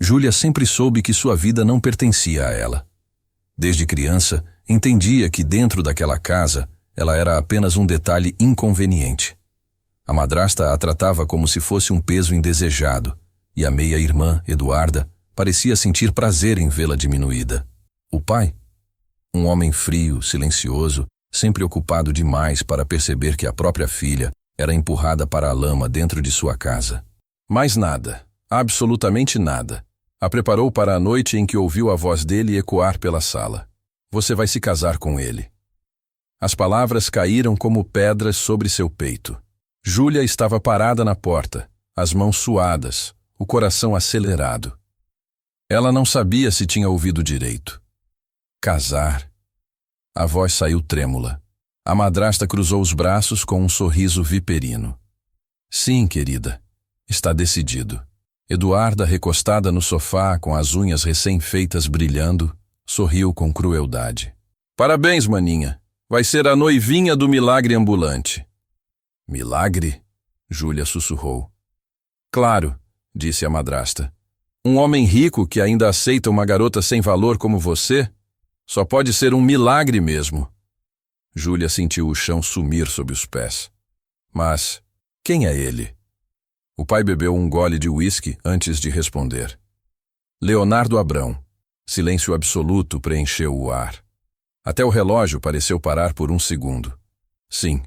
Júlia sempre soube que sua vida não pertencia a ela. Desde criança, entendia que dentro daquela casa, ela era apenas um detalhe inconveniente. A madrasta a tratava como se fosse um peso indesejado, e a meia-irmã, Eduarda, parecia sentir prazer em vê-la diminuída. O pai? Um homem frio, silencioso, sempre ocupado demais para perceber que a própria filha era empurrada para a lama dentro de sua casa. Mais nada, absolutamente nada, a preparou para a noite em que ouviu a voz dele ecoar pela sala. Você vai se casar com ele. As palavras caíram como pedras sobre seu peito. Júlia estava parada na porta, as mãos suadas, o coração acelerado. Ela não sabia se tinha ouvido direito. Casar. A voz saiu trêmula. A madrasta cruzou os braços com um sorriso viperino. Sim, querida, está decidido. Eduarda, recostada no sofá com as unhas recém-feitas brilhando, sorriu com crueldade. Parabéns, maninha. Vai ser a noivinha do milagre ambulante. Milagre? Júlia sussurrou. Claro, disse a madrasta. Um homem rico que ainda aceita uma garota sem valor como você? Só pode ser um milagre mesmo. Júlia sentiu o chão sumir sob os pés. Mas quem é ele? O pai bebeu um gole de uísque antes de responder. Leonardo Abrão. Silêncio absoluto preencheu o ar. Até o relógio pareceu parar por um segundo. Sim,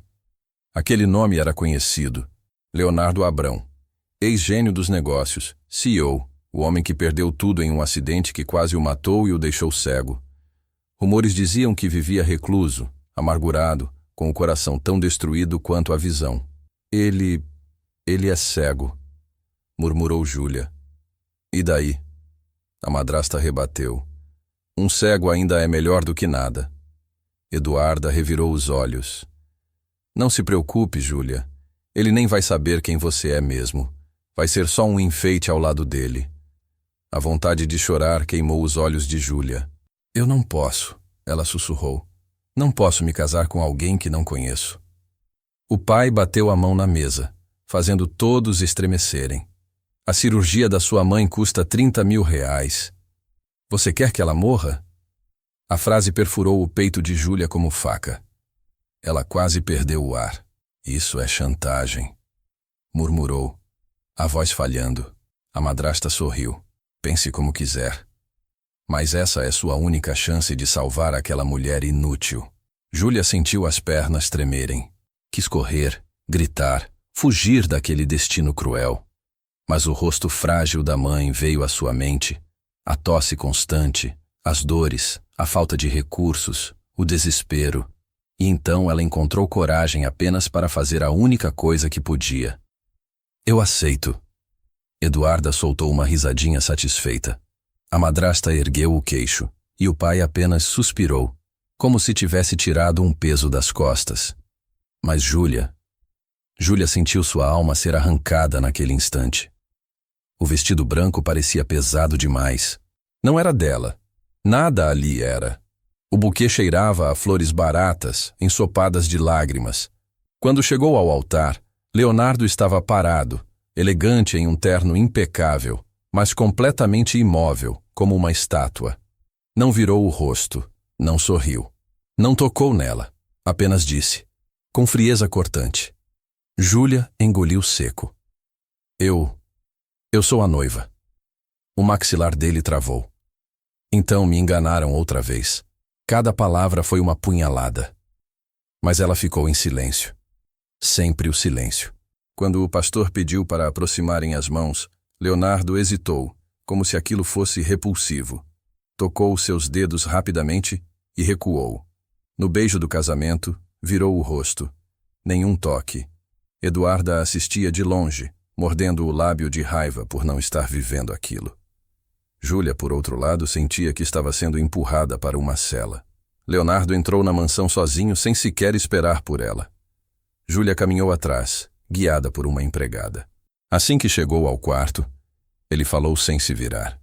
aquele nome era conhecido. Leonardo Abrão, ex-gênio dos negócios, CEO, o homem que perdeu tudo em um acidente que quase o matou e o deixou cego. Rumores diziam que vivia recluso, amargurado, com o coração tão destruído quanto a visão. Ele é cego, murmurou Júlia. E daí? A madrasta rebateu. Um cego ainda é melhor do que nada. Eduarda revirou os olhos. Não se preocupe, Júlia. Ele nem vai saber quem você é mesmo. Vai ser só um enfeite ao lado dele. A vontade de chorar queimou os olhos de Júlia. Eu não posso, ela sussurrou. Não posso me casar com alguém que não conheço. O pai bateu a mão na mesa, fazendo todos estremecerem. A cirurgia da sua mãe custa 30 mil reais. Você quer que ela morra? A frase perfurou o peito de Júlia como faca. Ela quase perdeu o ar. Isso é chantagem, murmurou, a voz falhando. A madrasta sorriu. Pense como quiser. Mas essa é sua única chance de salvar aquela mulher inútil. Júlia sentiu as pernas tremerem. Quis correr, gritar, fugir daquele destino cruel. Mas o rosto frágil da mãe veio à sua mente. A tosse constante, as dores, a falta de recursos, o desespero. E então ela encontrou coragem apenas para fazer a única coisa que podia. Eu aceito. Eduarda soltou uma risadinha satisfeita. A madrasta ergueu o queixo, e o pai apenas suspirou, como se tivesse tirado um peso das costas. Mas Júlia sentiu sua alma ser arrancada naquele instante. O vestido branco parecia pesado demais. Não era dela. Nada ali era. O buquê cheirava a flores baratas, ensopadas de lágrimas. Quando chegou ao altar, Leonardo estava parado, elegante em um terno impecável, mas completamente imóvel, como uma estátua. Não virou o rosto, não sorriu. Não tocou nela, apenas disse, com frieza cortante. Júlia engoliu seco. Eu sou a noiva. O maxilar dele travou. Então me enganaram outra vez. Cada palavra foi uma punhalada. Mas ela ficou em silêncio. Sempre o silêncio. Quando o pastor pediu para aproximarem as mãos, Leonardo hesitou, como se aquilo fosse repulsivo. Tocou seus dedos rapidamente e recuou. No beijo do casamento, virou o rosto. Nenhum toque. Eduarda assistia de longe, mordendo o lábio de raiva por não estar vivendo aquilo. Júlia, por outro lado, sentia que estava sendo empurrada para uma cela. Leonardo entrou na mansão sozinho sem sequer esperar por ela. Júlia caminhou atrás, guiada por uma empregada. Assim que chegou ao quarto, ele falou sem se virar.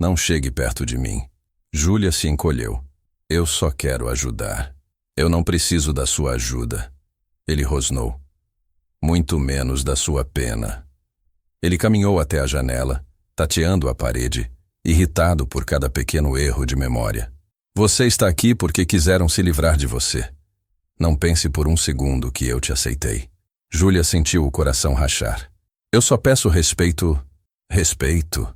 Não chegue perto de mim. Júlia se encolheu. Eu só quero ajudar. Eu não preciso da sua ajuda. Ele rosnou. Muito menos da sua pena. Ele caminhou até a janela, tateando a parede, irritado por cada pequeno erro de memória. Você está aqui porque quiseram se livrar de você. Não pense por um segundo que eu te aceitei. Júlia sentiu o coração rachar. Eu só peço respeito. Respeito.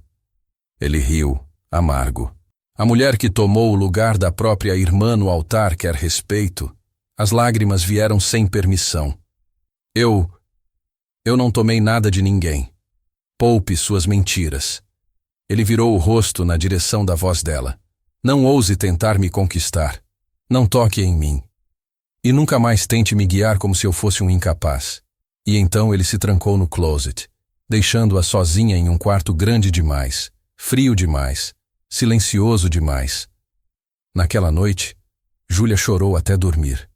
Ele riu, amargo. A mulher que tomou o lugar da própria irmã no altar quer respeito. As lágrimas vieram sem permissão. Eu não tomei nada de ninguém. Poupe suas mentiras. Ele virou o rosto na direção da voz dela. Não ouse tentar me conquistar. Não toque em mim. E nunca mais tente me guiar como se eu fosse um incapaz. E então ele se trancou no closet, deixando-a sozinha em um quarto grande demais, frio demais, silencioso demais. Naquela noite, Júlia chorou até dormir.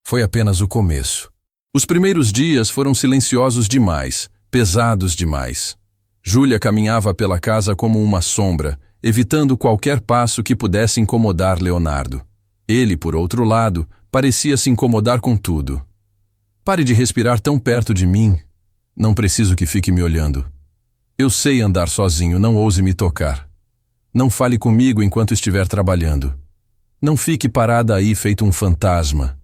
Foi apenas o começo. Os primeiros dias foram silenciosos demais, pesados demais. Júlia caminhava pela casa como uma sombra, evitando qualquer passo que pudesse incomodar Leonardo. Ele, por outro lado, parecia se incomodar com tudo. Pare de respirar tão perto de mim. Não preciso que fique me olhando. Eu sei andar sozinho, não ouse me tocar. Não fale comigo enquanto estiver trabalhando. Não fique parada aí feito um fantasma.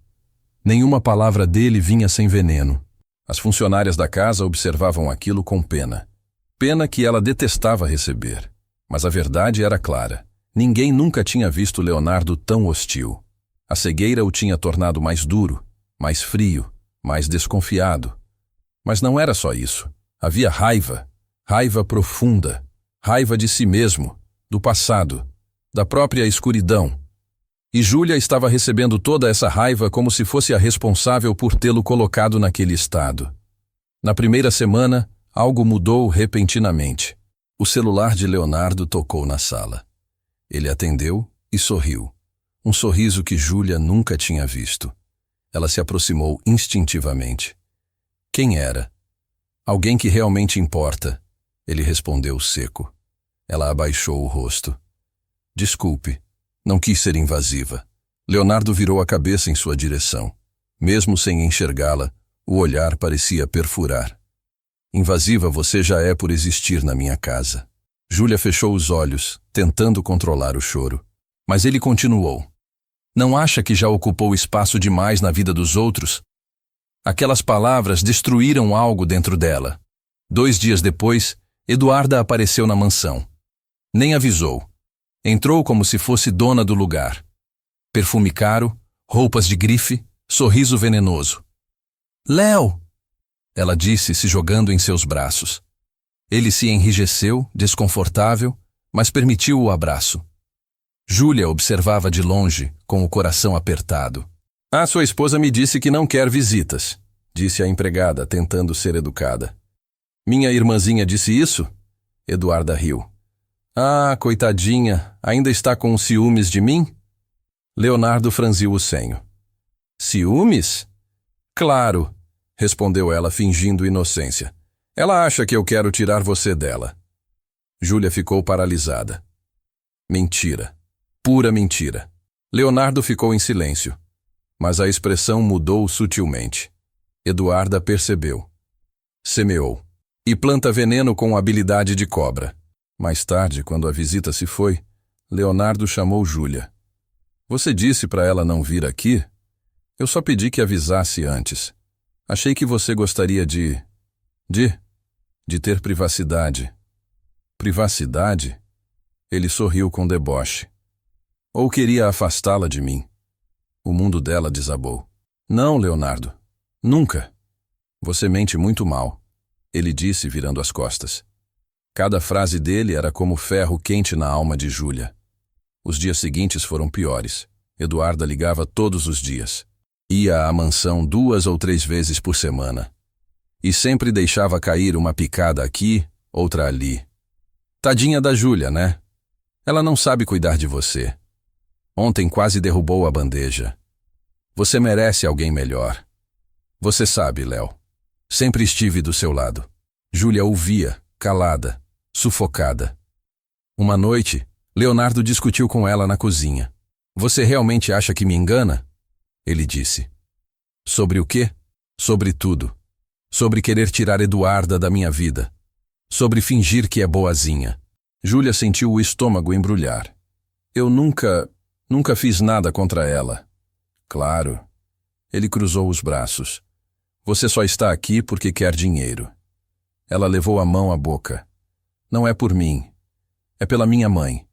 Nenhuma palavra dele vinha sem veneno. As funcionárias da casa observavam aquilo com pena. Pena que ela detestava receber. Mas a verdade era clara. Ninguém nunca tinha visto Leonardo tão hostil. A cegueira o tinha tornado mais duro, mais frio, mais desconfiado. Mas não era só isso. Havia raiva, raiva profunda, raiva de si mesmo, do passado, da própria escuridão. E Júlia estava recebendo toda essa raiva como se fosse a responsável por tê-lo colocado naquele estado. Na primeira semana, algo mudou repentinamente. O celular de Leonardo tocou na sala. Ele atendeu e sorriu. Um sorriso que Júlia nunca tinha visto. Ela se aproximou instintivamente. Quem era? Alguém que realmente importa. Ele respondeu seco. Ela abaixou o rosto. Desculpe, não quis ser invasiva. Leonardo virou a cabeça em sua direção. Mesmo sem enxergá-la, o olhar parecia perfurar. Invasiva você já é por existir na minha casa. Júlia fechou os olhos, tentando controlar o choro. Mas ele continuou. Não acha que já ocupou espaço demais na vida dos outros? Aquelas palavras destruíram algo dentro dela. 2 dias depois, Eduarda apareceu na mansão. Nem avisou. Entrou como se fosse dona do lugar. Perfume caro, roupas de grife, sorriso venenoso. Léo! Ela disse, se jogando em seus braços. Ele se enrijeceu, desconfortável, mas permitiu o abraço. Júlia observava de longe, com o coração apertado. Sua esposa me disse que não quer visitas, disse a empregada, tentando ser educada. Minha irmãzinha disse isso? Eduarda riu. Coitadinha, ainda está com ciúmes de mim? Leonardo franziu o senho. Ciúmes? Claro, respondeu ela fingindo inocência. Ela acha que eu quero tirar você dela. Júlia ficou paralisada. Mentira. Pura mentira. Leonardo ficou em silêncio, mas a expressão mudou sutilmente. Eduarda percebeu. Semeou. E planta veneno com habilidade de cobra. Mais tarde, quando a visita se foi, Leonardo chamou Júlia. Você disse para ela não vir aqui? Eu só pedi que avisasse antes. Achei que você gostaria de ter privacidade. Privacidade? Ele sorriu com deboche. Ou queria afastá-la de mim? O mundo dela desabou. Não, Leonardo. Nunca. Você mente muito mal, ele disse, virando as costas. Cada frase dele era como ferro quente na alma de Júlia. Os dias seguintes foram piores. Eduarda ligava todos os dias. Ia à mansão 2 ou 3 vezes por semana. E sempre deixava cair uma picada aqui, outra ali. Tadinha da Júlia, né? Ela não sabe cuidar de você. Ontem quase derrubou a bandeja. Você merece alguém melhor. Você sabe, Léo. Sempre estive do seu lado. Júlia ouvia, calada, sufocada. Uma noite, Leonardo discutiu com ela na cozinha. Você realmente acha que me engana? Ele disse. Sobre o quê? Sobre tudo. Sobre querer tirar Eduarda da minha vida. sobre fingir que é boazinha. Júlia sentiu o estômago embrulhar. Eu nunca fiz nada contra ela. Claro. Ele cruzou os braços. Você só está aqui porque quer dinheiro. Ela levou a mão à boca. Não é por mim. É pela minha mãe.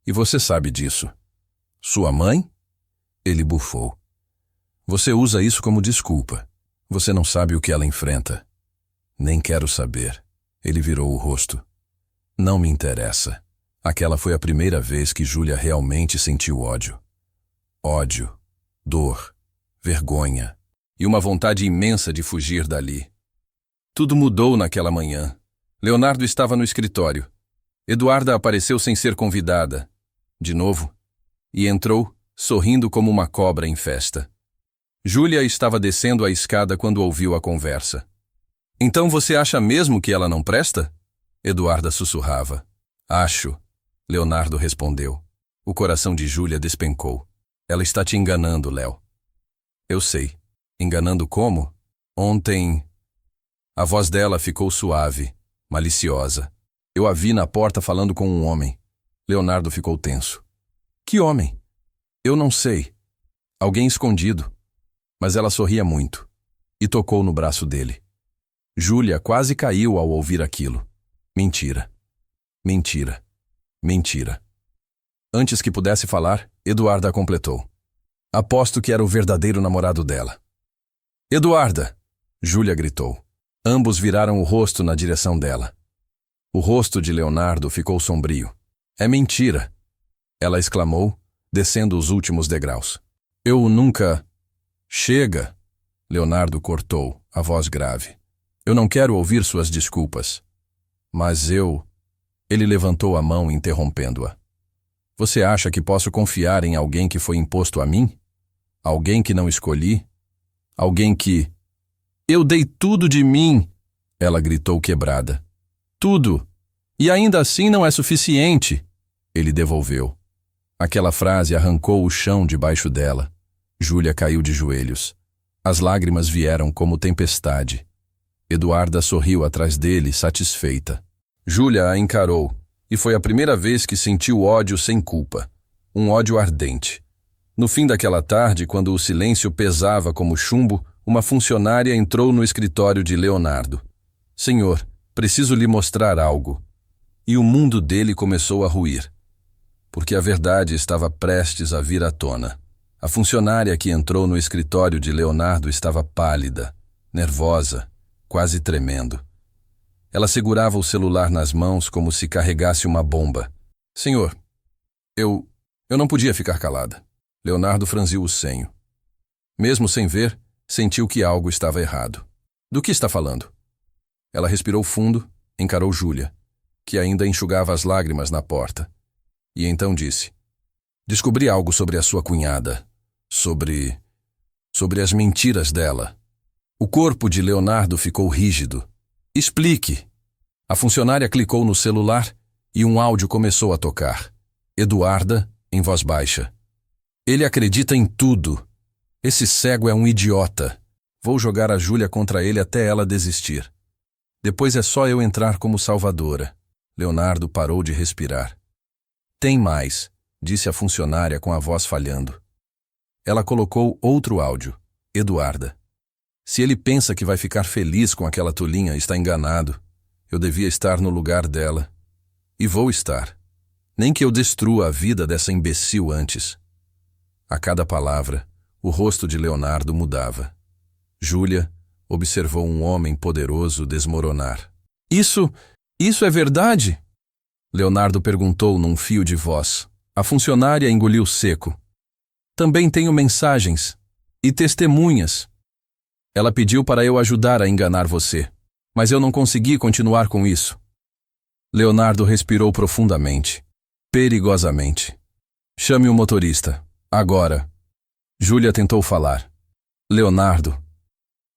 E você sabe disso. Sua mãe? Ele bufou. Você usa isso como desculpa. Você não sabe o que ela enfrenta. Nem quero saber. Ele virou o rosto. Não me interessa. Aquela foi a primeira vez que Júlia realmente sentiu ódio. Ódio, dor, vergonha e uma vontade imensa de fugir dali. Tudo mudou naquela manhã. Leonardo estava no escritório. Eduarda apareceu sem ser convidada. De novo. E entrou, sorrindo como uma cobra em festa. Júlia estava descendo a escada quando ouviu a conversa. Então você acha mesmo que ela não presta? Eduarda sussurrava. Acho, Leonardo respondeu. O coração de Júlia despencou. Ela está te enganando, Léo. Eu sei. Enganando como? Ontem... A voz dela ficou suave, maliciosa. Eu a vi na porta falando com um homem. Leonardo ficou tenso. Que homem? Eu não sei. Alguém escondido. Mas ela sorria muito. E tocou no braço dele. Júlia quase caiu ao ouvir aquilo. Mentira. Mentira. Mentira. Antes que pudesse falar, Eduarda completou. Aposto que era o verdadeiro namorado dela. Eduarda! Júlia gritou. Ambos viraram o rosto na direção dela. O rosto de Leonardo ficou sombrio. É mentira! Ela exclamou, descendo os últimos degraus. Eu nunca... Chega! Leonardo cortou, a voz grave. Eu não quero ouvir suas desculpas. Mas eu... Ele levantou a mão, interrompendo-a. Você acha que posso confiar em alguém que foi imposto a mim? Alguém que não escolhi? Alguém que... Eu dei tudo de mim! Ela gritou quebrada. Tudo! E ainda assim não é suficiente! Ele devolveu. Aquela frase arrancou o chão debaixo dela. Júlia caiu de joelhos. As lágrimas vieram como tempestade. Eduarda sorriu atrás dele, satisfeita. Júlia a encarou, e foi a primeira vez que sentiu ódio sem culpa. Um ódio ardente. No fim daquela tarde, quando o silêncio pesava como chumbo, uma funcionária entrou no escritório de Leonardo. Senhor, preciso lhe mostrar algo. E o mundo dele começou a ruir. Porque a verdade estava prestes a vir à tona. A funcionária que entrou no escritório de Leonardo estava pálida, nervosa, quase tremendo. Ela segurava o celular nas mãos como se carregasse uma bomba. Senhor, eu não podia ficar calada. Leonardo franziu o senho. Mesmo sem ver, sentiu que algo estava errado. Do que está falando? Ela respirou fundo, encarou Júlia, que ainda enxugava as lágrimas na porta. E então disse: Descobri algo sobre a sua cunhada. Sobre as mentiras dela. O corpo de Leonardo ficou rígido. Explique. A funcionária clicou no celular e um áudio começou a tocar. Eduarda, em voz baixa. Ele acredita em tudo. Esse cego é um idiota. Vou jogar a Júlia contra ele até ela desistir. Depois é só eu entrar como salvadora. Leonardo parou de respirar. Tem mais, disse a funcionária com a voz falhando. Ela colocou outro áudio. Eduarda. Se ele pensa que vai ficar feliz com aquela tolinha, está enganado. Eu devia estar no lugar dela. E vou estar. Nem que eu destrua a vida dessa imbecil antes. A cada palavra, o rosto de Leonardo mudava. Júlia observou um homem poderoso desmoronar. Isso é verdade? Leonardo perguntou num fio de voz. A funcionária engoliu seco. Também tenho mensagens e testemunhas. Ela pediu para eu ajudar a enganar você, mas eu não consegui continuar com isso. Leonardo respirou profundamente, perigosamente. Chame o motorista, agora. Júlia tentou falar. Leonardo.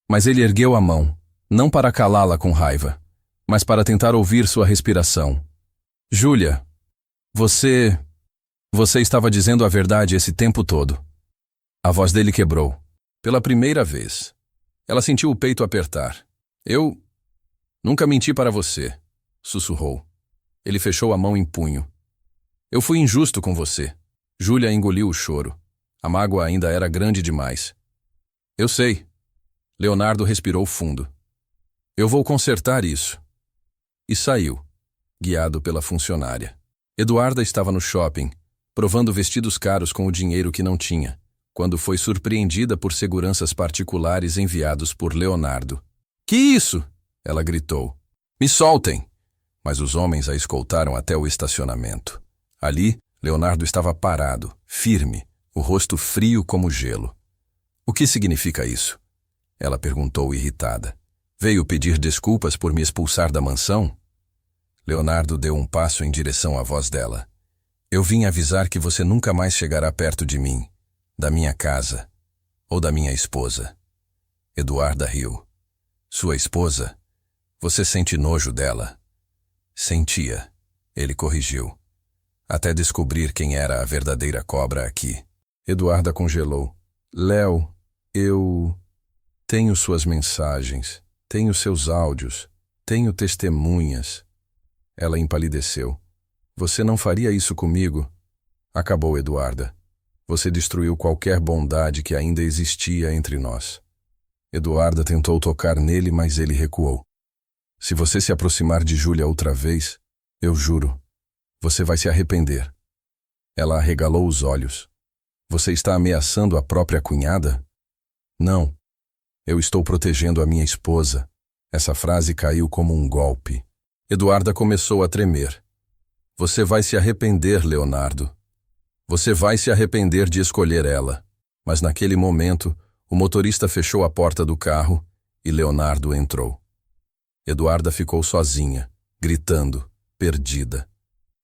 Mas ele ergueu a mão, não para calá-la com raiva, mas para tentar ouvir sua respiração. Júlia, você estava dizendo a verdade esse tempo todo. A voz dele quebrou. Pela primeira vez. Ela sentiu o peito apertar. Eu nunca menti para você. sussurrou. Ele fechou a mão em punho. Eu fui injusto com você. Júlia engoliu o choro. A mágoa ainda era grande demais. Eu sei. Leonardo respirou fundo. Eu vou consertar isso. E saiu, guiado pela funcionária. Eduarda estava no shopping, provando vestidos caros com o dinheiro que não tinha, quando foi surpreendida por seguranças particulares enviados por Leonardo. Que isso? Ela gritou. Me soltem! Mas os homens a escoltaram até o estacionamento. Ali, Leonardo estava parado, firme, o rosto frio como gelo. O que significa isso? Ela perguntou irritada. Veio pedir desculpas por me expulsar da mansão? Leonardo deu um passo em direção à voz dela. Eu vim avisar que você nunca mais chegará perto de mim, da minha casa ou da minha esposa. Eduarda riu. Sua esposa? Você sente nojo dela? Sentia. Ele corrigiu. Até descobrir quem era a verdadeira cobra aqui. Eduarda congelou. Léo, eu tenho suas mensagens, tenho seus áudios, tenho testemunhas. Ela empalideceu. Você não faria isso comigo? Acabou, Eduarda. Você destruiu qualquer bondade que ainda existia entre nós. Eduarda tentou tocar nele, mas ele recuou. Se você se aproximar de Júlia outra vez, eu juro, você vai se arrepender. Ela arregalou os olhos. Você está ameaçando a própria cunhada? Não. Eu estou protegendo a minha esposa. Essa frase caiu como um golpe. Eduarda começou a tremer. Você vai se arrepender, Leonardo. Você vai se arrepender de escolher ela. Mas naquele momento, o motorista fechou a porta do carro e Leonardo entrou. Eduarda ficou sozinha, gritando, perdida.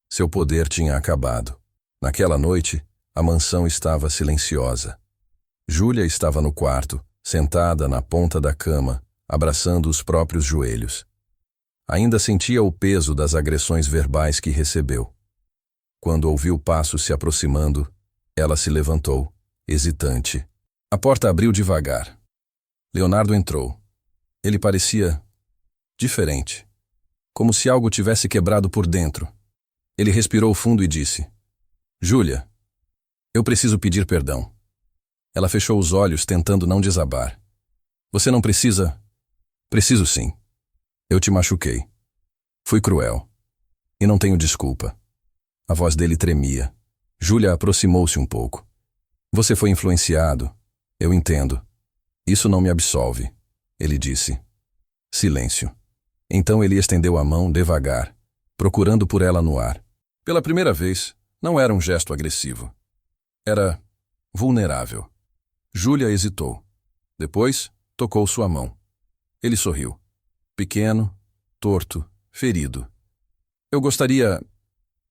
Seu poder tinha acabado. Naquela noite, a mansão estava silenciosa. Júlia estava no quarto, sentada na ponta da cama, abraçando os próprios joelhos. Ainda sentia o peso das agressões verbais que recebeu. Quando ouviu passos se aproximando, ela se levantou, hesitante. A porta abriu devagar. Leonardo entrou. Ele parecia diferente, como se algo tivesse quebrado por dentro. Ele respirou fundo e disse: Júlia, eu preciso pedir perdão. Ela fechou os olhos, tentando não desabar. Você não precisa... Preciso sim. Eu te machuquei. Fui cruel. E não tenho desculpa. A voz dele tremia. Júlia aproximou-se um pouco. Você foi influenciado. Eu entendo. Isso não me absolve. Ele disse. Silêncio. Então ele estendeu a mão devagar, procurando por ela no ar. Pela primeira vez, não era um gesto agressivo. Era vulnerável. Júlia hesitou. Depois, tocou sua mão. Ele sorriu. Pequeno, torto, ferido. Eu gostaria...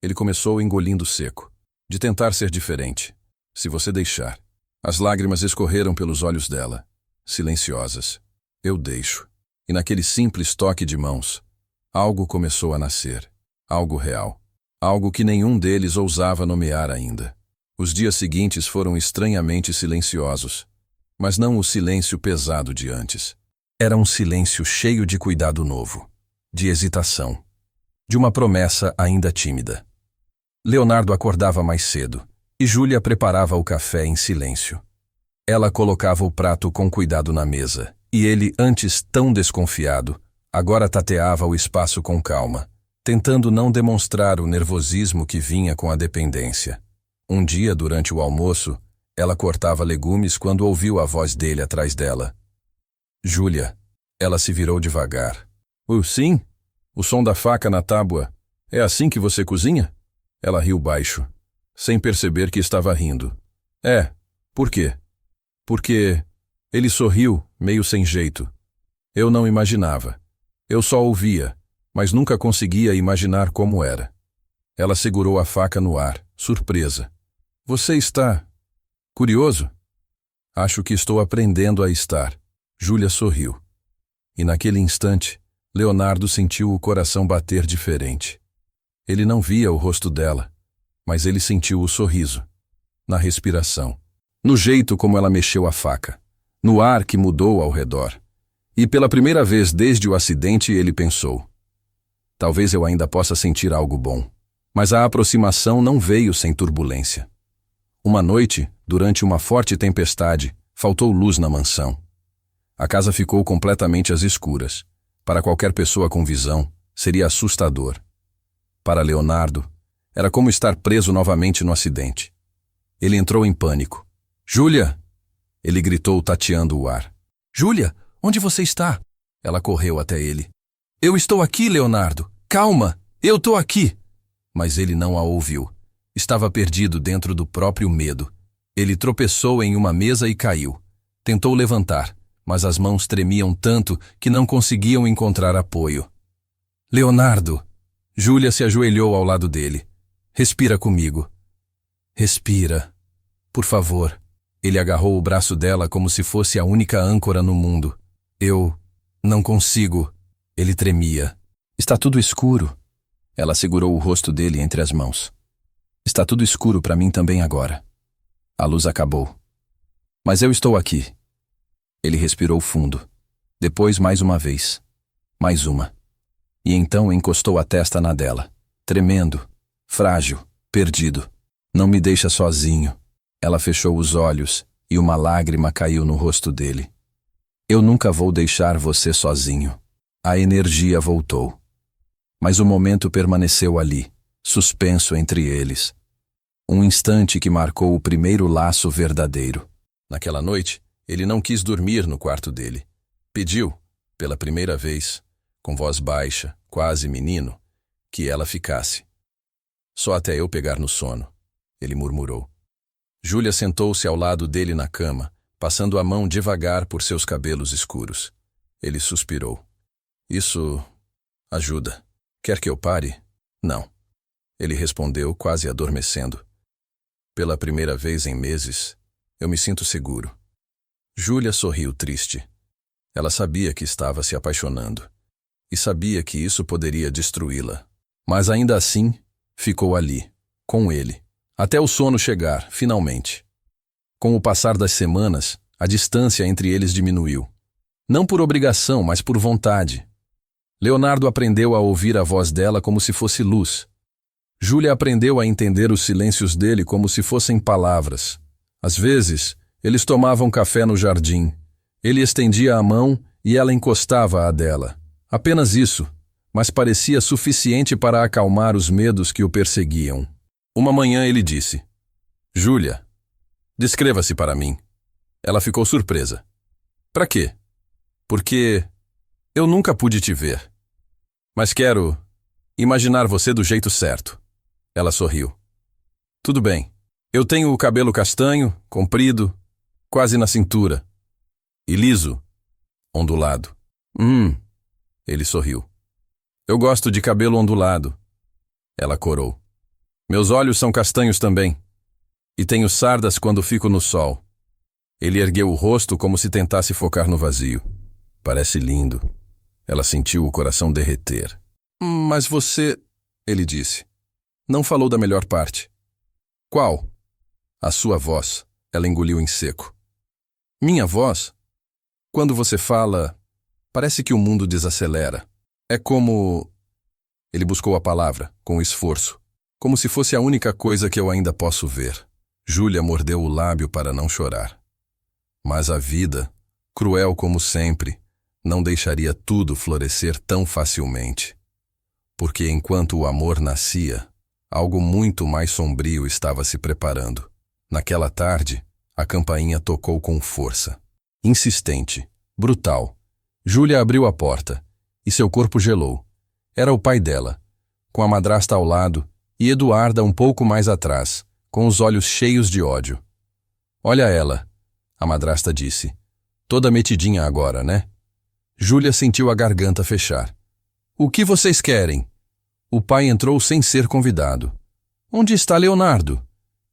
Ele começou engolindo seco. De tentar ser diferente. Se você deixar. As lágrimas escorreram pelos olhos dela, silenciosas. Eu deixo. E naquele simples toque de mãos, algo começou a nascer. Algo real. Algo que nenhum deles ousava nomear ainda. Os dias seguintes foram estranhamente silenciosos. Mas não o silêncio pesado de antes. Era um silêncio cheio de cuidado novo, de hesitação, de uma promessa ainda tímida. Leonardo acordava mais cedo, e Júlia preparava o café em silêncio. Ela colocava o prato com cuidado na mesa, e ele, antes tão desconfiado, agora tateava o espaço com calma, tentando não demonstrar o nervosismo que vinha com a dependência. Um dia, durante o almoço, ela cortava legumes quando ouviu a voz dele atrás dela. Júlia. Ela se virou devagar. Sim? O som da faca na tábua. É assim que você cozinha? Ela riu baixo, sem perceber que estava rindo. É. Por quê? Porque... Ele sorriu, meio sem jeito. Eu não imaginava. Eu só ouvia, mas nunca conseguia imaginar como era. Ela segurou a faca no ar, surpresa. Você está... curioso? Acho que estou aprendendo a estar. Júlia sorriu. E naquele instante, Leonardo sentiu o coração bater diferente. Ele não via o rosto dela, mas ele sentiu o sorriso, na respiração, no jeito como ela mexeu a faca, no ar que mudou ao redor. E pela primeira vez desde o acidente ele pensou: Talvez eu ainda possa sentir algo bom. Mas a aproximação não veio sem turbulência. Uma noite, durante uma forte tempestade, faltou luz na mansão. A casa ficou completamente às escuras. Para qualquer pessoa com visão, seria assustador. Para Leonardo, era como estar preso novamente no acidente. Ele entrou em pânico. "Júlia!" Ele gritou, tateando o ar. "Júlia, onde você está?" Ela correu até ele. "Eu estou aqui, Leonardo. Calma, eu estou aqui." Mas ele não a ouviu. Estava perdido dentro do próprio medo. Ele tropeçou em uma mesa e caiu. Tentou levantar, mas as mãos tremiam tanto que não conseguiam encontrar apoio. "Leonardo!" Júlia se ajoelhou ao lado dele. "Respira comigo." "Respira. Por favor." Ele agarrou o braço dela como se fosse a única âncora no mundo. "Eu não consigo." Ele tremia. "Está tudo escuro." Ela segurou o rosto dele entre as mãos. "Está tudo escuro para mim também agora." A luz acabou. "Mas eu estou aqui." Ele respirou fundo. Depois mais uma vez. Mais uma. E então encostou a testa na dela. Tremendo. Frágil. Perdido. "Não me deixa sozinho." Ela fechou os olhos e uma lágrima caiu no rosto dele. "Eu nunca vou deixar você sozinho." A energia voltou. Mas o momento permaneceu ali, suspenso entre eles. Um instante que marcou o primeiro laço verdadeiro. Naquela noite, ele não quis dormir no quarto dele. Pediu, pela primeira vez, com voz baixa, quase menino, que ela ficasse. "Só até eu pegar no sono", ele murmurou. Júlia sentou-se ao lado dele na cama, passando a mão devagar por seus cabelos escuros. Ele suspirou. "Isso ajuda. Quer que eu pare?" "Não." Ele respondeu, quase adormecendo. "Pela primeira vez em meses, eu me sinto seguro." Júlia sorriu triste. Ela sabia que estava se apaixonando. E sabia que isso poderia destruí-la. Mas ainda assim, ficou ali, com ele, até o sono chegar, finalmente. Com o passar das semanas, a distância entre eles diminuiu. Não por obrigação, mas por vontade. Leonardo aprendeu a ouvir a voz dela como se fosse luz. Júlia aprendeu a entender os silêncios dele como se fossem palavras. Às vezes, eles tomavam café no jardim. Ele estendia a mão e ela encostava a dela. Apenas isso, mas parecia suficiente para acalmar os medos que o perseguiam. Uma manhã ele disse: "Júlia, descreva-se para mim." Ela ficou surpresa. "Para quê?" "Porque eu nunca pude te ver. Mas quero imaginar você do jeito certo." Ela sorriu. "Tudo bem. Eu tenho o cabelo castanho, comprido, quase na cintura. E liso, ondulado." Ele sorriu. "Eu gosto de cabelo ondulado." Ela corou. "Meus olhos são castanhos também. E tenho sardas quando fico no sol." Ele ergueu o rosto como se tentasse focar no vazio. "Parece lindo." Ela sentiu o coração derreter. "Mas você..." ele disse. "Não falou da melhor parte." "Qual?" "A sua voz." Ela engoliu em seco. "Minha voz? Quando você fala, parece que o mundo desacelera. É como..." Ele buscou a palavra, com esforço. "Como se fosse a única coisa que eu ainda posso ver." Júlia mordeu o lábio para não chorar. Mas a vida, cruel como sempre, não deixaria tudo florescer tão facilmente. Porque enquanto o amor nascia, algo muito mais sombrio estava se preparando. Naquela tarde, a campainha tocou com força. Insistente, brutal. Júlia abriu a porta, e seu corpo gelou. Era o pai dela, com a madrasta ao lado, e Eduarda um pouco mais atrás, com os olhos cheios de ódio. "Olha ela", a madrasta disse. "Toda metidinha agora, né?" Júlia sentiu a garganta fechar. "O que vocês querem?" O pai entrou sem ser convidado. "Onde está Leonardo?"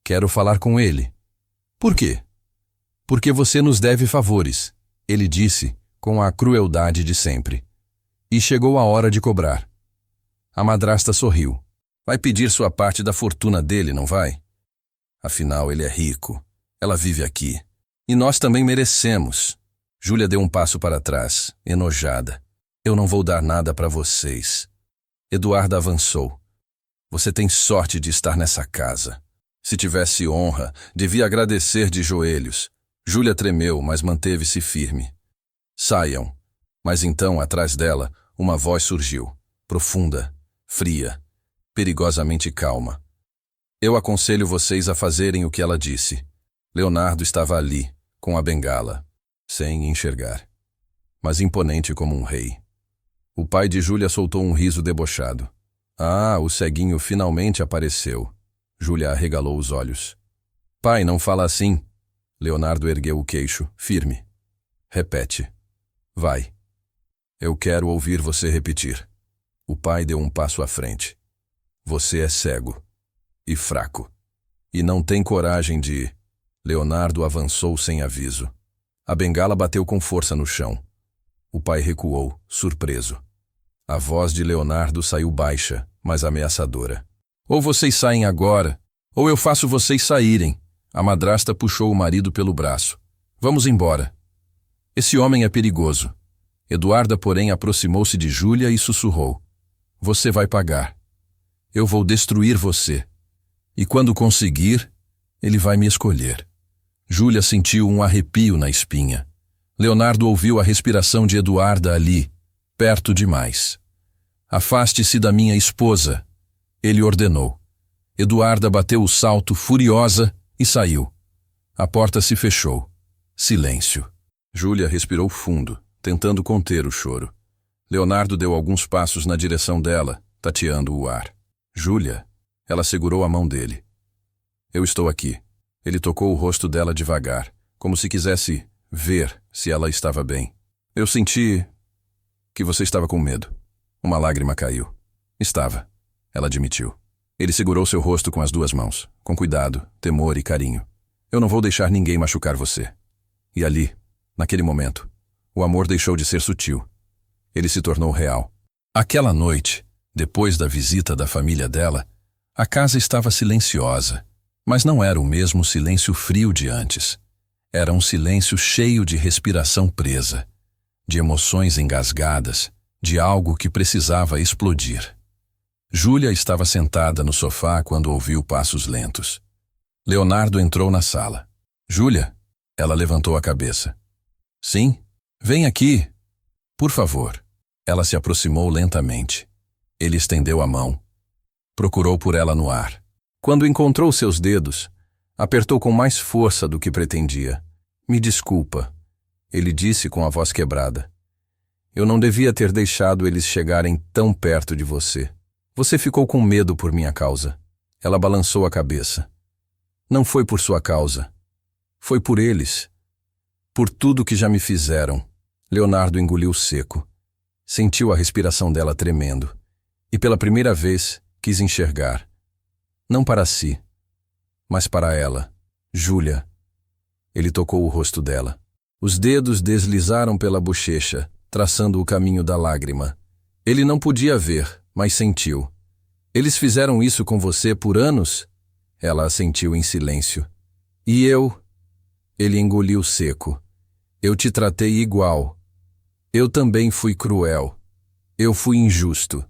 "Quero falar com ele." "Por quê?" "Porque você nos deve favores", ele disse, com a crueldade de sempre. "E chegou a hora de cobrar." A madrasta sorriu. "Vai pedir sua parte da fortuna dele, não vai? Afinal, ele é rico. Ela vive aqui. E nós também merecemos." Júlia deu um passo para trás, enojada. "Eu não vou dar nada para vocês." Eduarda avançou. Você tem sorte de estar nessa casa. Se tivesse honra, devia agradecer de joelhos. Júlia tremeu, mas manteve-se firme. Saiam. Mas então, atrás dela, uma voz surgiu. Profunda, fria, perigosamente calma. Eu aconselho vocês a fazerem o que ela disse. Leonardo estava ali, com a bengala, sem enxergar, mas imponente como um rei. O pai de Júlia soltou um riso debochado. Ah, o ceguinho finalmente apareceu. Júlia arregalou os olhos. Pai, não fala assim. Leonardo ergueu o queixo, firme. Repete. Vai. Eu quero ouvir você repetir. O pai deu um passo à frente. Você é cego. E fraco. E não tem coragem de... Leonardo avançou sem aviso. A bengala bateu com força no chão. O pai recuou, surpreso. A voz de Leonardo saiu baixa, mas ameaçadora. Ou vocês saem agora, ou eu faço vocês saírem. A madrasta puxou o marido pelo braço. Vamos embora. Esse homem é perigoso. Eduarda, porém, aproximou-se de Júlia e sussurrou. Você vai pagar. Eu vou destruir você. E quando conseguir, ele vai me escolher. Júlia sentiu um arrepio na espinha. Leonardo ouviu a respiração de Eduarda ali, perto demais. Afaste-se da minha esposa, ele ordenou. Eduarda bateu o salto furiosa e saiu. A porta se fechou. Silêncio. Júlia respirou fundo, tentando conter o choro. Leonardo deu alguns passos na direção dela, tateando o ar. Júlia, ela segurou a mão dele. Eu estou aqui. Ele tocou o rosto dela devagar, como se quisesse ver se ela estava bem. Eu senti que você estava com medo. Uma lágrima caiu. Estava. Ela admitiu. Ele segurou seu rosto com as duas mãos, com cuidado, temor e carinho. Eu não vou deixar ninguém machucar você. E ali, naquele momento, o amor deixou de ser sutil. Ele se tornou real. Aquela noite, depois da visita da família dela, a casa estava silenciosa, mas não era o mesmo silêncio frio de antes. Era um silêncio cheio de respiração presa, de emoções engasgadas, de algo que precisava explodir. Júlia estava sentada no sofá quando ouviu passos lentos. Leonardo entrou na sala. Júlia? Ela levantou a cabeça. Sim? Vem aqui. Por favor. Ela se aproximou lentamente. Ele estendeu a mão. Procurou por ela no ar. Quando encontrou seus dedos, apertou com mais força do que pretendia. Me desculpa, ele disse com a voz quebrada. Eu não devia ter deixado eles chegarem tão perto de você. Você ficou com medo por minha causa. Ela balançou a cabeça. Não foi por sua causa. Foi por eles. Por tudo que já me fizeram. Leonardo engoliu seco. Sentiu a respiração dela tremendo. E pela primeira vez quis enxergar. Não para si, mas para ela, Júlia. Ele tocou o rosto dela. Os dedos deslizaram pela bochecha, traçando o caminho da lágrima. Ele não podia ver, mas sentiu. Eles fizeram isso com você por anos? Ela assentiu em silêncio. E eu? Ele engoliu seco. Eu te tratei igual. Eu também fui cruel. Eu fui injusto.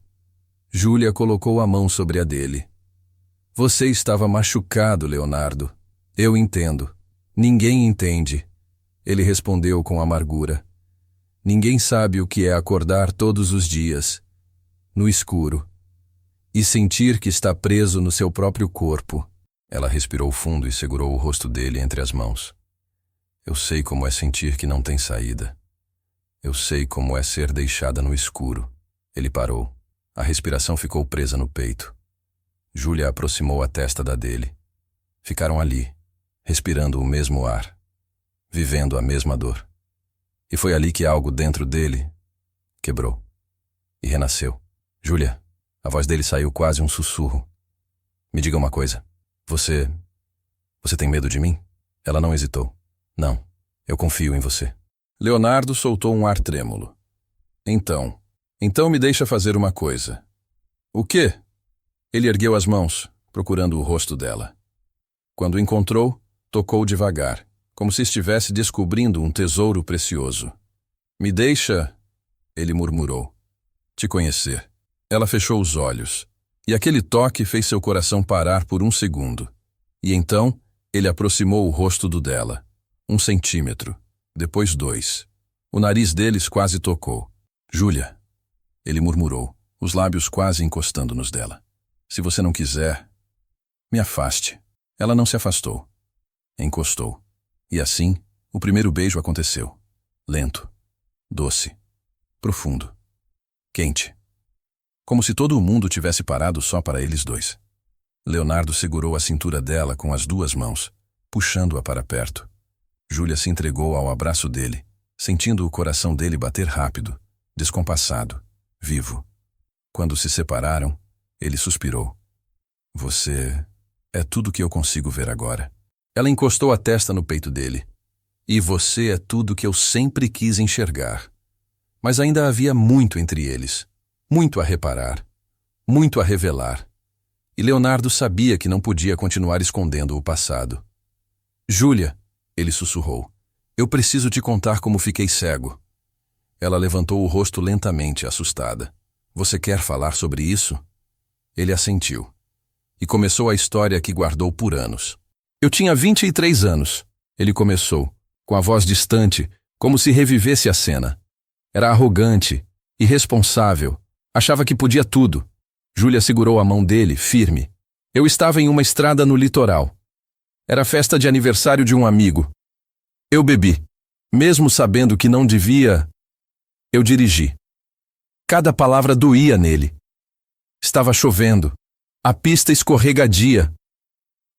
Júlia colocou a mão sobre a dele. Você estava machucado, Leonardo. Eu entendo. Ninguém entende. Ele respondeu com amargura. Ninguém sabe o que é acordar todos os dias, no escuro, e sentir que está preso no seu próprio corpo. Ela respirou fundo e segurou o rosto dele entre as mãos. Eu sei como é sentir que não tem saída. Eu sei como é ser deixada no escuro. Ele parou. A respiração ficou presa no peito. Júlia aproximou a testa da dele. Ficaram ali, respirando o mesmo ar, vivendo a mesma dor. E foi ali que algo dentro dele quebrou e renasceu. Júlia, a voz dele saiu quase um sussurro. Me diga uma coisa. Você tem medo de mim? Ela não hesitou. Não, eu confio em você. Leonardo soltou um ar trêmulo. Então me deixa fazer uma coisa. O quê? Ele ergueu as mãos, procurando o rosto dela. Quando encontrou, tocou devagar, como se estivesse descobrindo um tesouro precioso. Me deixa, ele murmurou, te conhecer. Ela fechou os olhos, e aquele toque fez seu coração parar por um segundo. E então, ele aproximou o rosto do dela. 1 centímetro, depois 2. O nariz deles quase tocou. Júlia, ele murmurou, os lábios quase encostando nos dela. Se você não quiser, me afaste. Ela não se afastou. Encostou. E assim, o primeiro beijo aconteceu. Lento, doce, profundo, quente. Como se todo o mundo tivesse parado só para eles dois. Leonardo segurou a cintura dela com as 2 mãos, puxando-a para perto. Júlia se entregou ao abraço dele, sentindo o coração dele bater rápido, descompassado, vivo. Quando se separaram, ele suspirou. Você é tudo que eu consigo ver agora. Ela encostou a testa no peito dele. E você é tudo que eu sempre quis enxergar. Mas ainda havia muito entre eles. Muito a reparar, muito a revelar. E Leonardo sabia que não podia continuar escondendo o passado. Júlia, ele sussurrou, eu preciso te contar como fiquei cego. Ela levantou o rosto lentamente, assustada. Você quer falar sobre isso? Ele assentiu. E começou a história que guardou por anos. Eu tinha 23 anos, ele começou, com a voz distante, como se revivesse a cena. Era arrogante, irresponsável. Achava que podia tudo. Júlia segurou a mão dele, firme. Eu estava em uma estrada no litoral. Era a festa de aniversário de um amigo. Eu bebi. Mesmo sabendo que não devia, eu dirigi. Cada palavra doía nele. Estava chovendo. A pista escorregadia.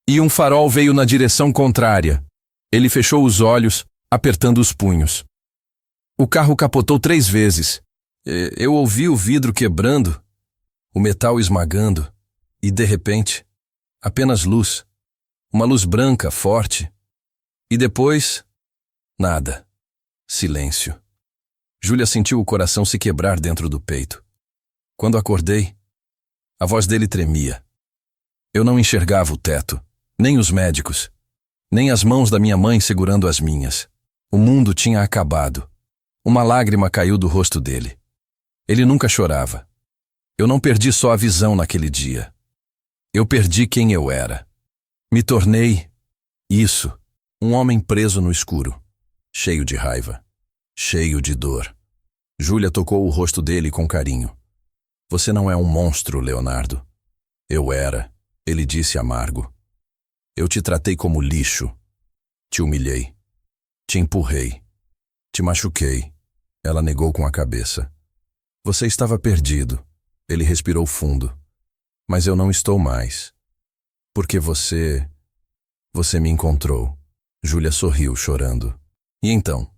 E um farol veio na direção contrária. Ele fechou os olhos, apertando os punhos. O carro capotou 3 vezes. Eu ouvi o vidro quebrando, o metal esmagando, e de repente, apenas luz. Uma luz branca, forte. E depois, nada. Silêncio. Júlia sentiu o coração se quebrar dentro do peito. Quando acordei, a voz dele tremia. Eu não enxergava o teto, nem os médicos, nem as mãos da minha mãe segurando as minhas. O mundo tinha acabado. Uma lágrima caiu do rosto dele. Ele nunca chorava. Eu não perdi só a visão naquele dia. Eu perdi quem eu era. Me tornei, isso, um homem preso no escuro, cheio de raiva, cheio de dor. Júlia tocou o rosto dele com carinho. Você não é um monstro, Leonardo. Eu era, ele disse amargo. Eu te tratei como lixo. Te humilhei. Te empurrei. Te machuquei. Ela negou com a cabeça. Você estava perdido. Ele respirou fundo. Mas eu não estou mais. Porque você me encontrou. Júlia sorriu, chorando. E então?